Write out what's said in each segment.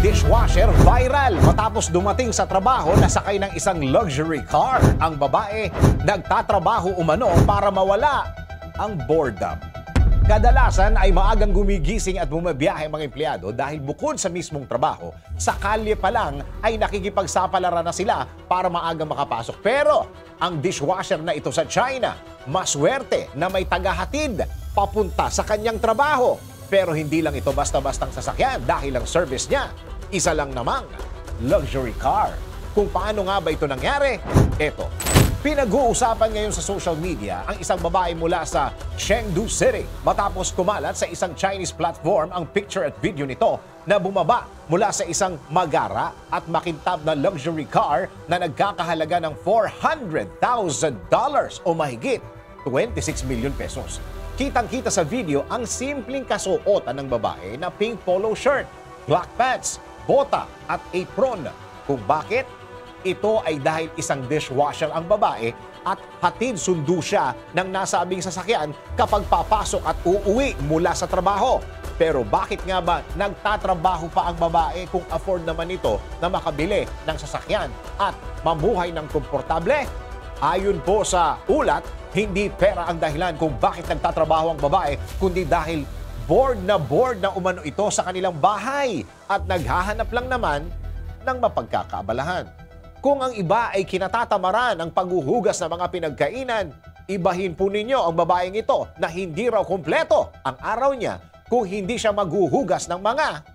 Dishwasher viral matapos dumating sa trabaho na sakay ng isang luxury car. Ang babae nagtatrabaho umano para mawala ang boredom. Kadalasan ay maagang gumigising at bumabiyahe mga empleyado dahil bukod sa mismong trabaho, sa kalye pa lang ay nakikipagsapalaran na sila para maagang makapasok. Pero ang dishwasher na ito sa China, maswerte na may tagahatid papunta sa kanyang trabaho. Pero hindi lang ito basta-bastang sasakyan dahil ang service niya, isa lang namang luxury car. Kung paano nga ba ito nangyari? Eto. Pinag-uusapan ngayon sa social media ang isang babae mula sa Chengdu City matapos kumalat sa isang Chinese platform ang picture at video nito na bumaba mula sa isang magara at makintab na luxury car na nagkakahalaga ng $400,000 o mahigit 26 million pesos. Kitang-kita sa video ang simpleng kasuotan ng babae na pink polo shirt, black pants, bota at apron. Kung bakit? Ito ay dahil isang dishwasher ang babae at hatid sundo siya ng nasabing sasakyan kapag papasok at uuwi mula sa trabaho. Pero bakit nga ba nagtatrabaho pa ang babae kung afford naman ito na makabili ng sasakyan at mamuhay ng komportable? Ayon po sa ulat, hindi pera ang dahilan kung bakit nagtatrabaho ang babae, kundi dahil bored na umano ito sa kanilang bahay at naghahanap lang naman ng mapagkakaabalahan. Kung ang iba ay kinatatamaran ang paghuhugas ng mga pinagkainan, ibahin po ninyo ang babaeng ito na hindi raw kumpleto ang araw niya kung hindi siya maghuhugas ng mga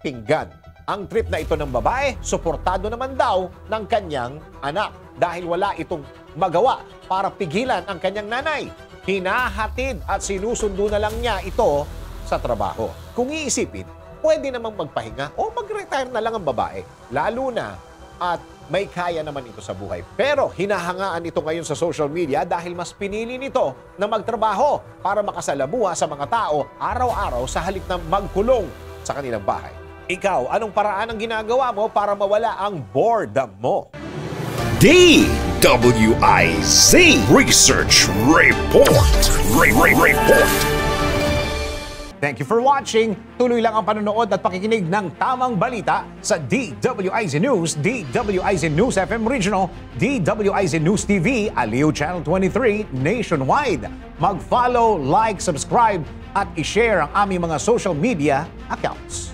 pinggan. Ang trip na ito ng babae, suportado naman daw ng kanyang anak dahil wala itong magawa para pigilan ang kanyang nanay. Hinahatid at sinusundo na lang niya ito sa trabaho. Kung iisipin, pwede namang magpahinga o mag-retire na lang ang babae, lalo na at may kaya naman ito sa buhay. Pero hinahangaan ito ngayon sa social media dahil mas pinili nito na magtrabaho para makasalamuha sa mga tao araw-araw sa halip na magkulong sa kanilang bahay. Ikaw, anong paraan ang ginagawa mo para mawala ang boredom mo? DWIZ Research Report. Report. Thank you for watching. Tuloy lang ang panonood at pakikinig ng tamang balita sa DWIZ News, DWIZ News FM Regional, DWIZ News TV, Aliw Channel 23, nationwide. Mag-follow, like, subscribe at i-share ang aming mga social media accounts.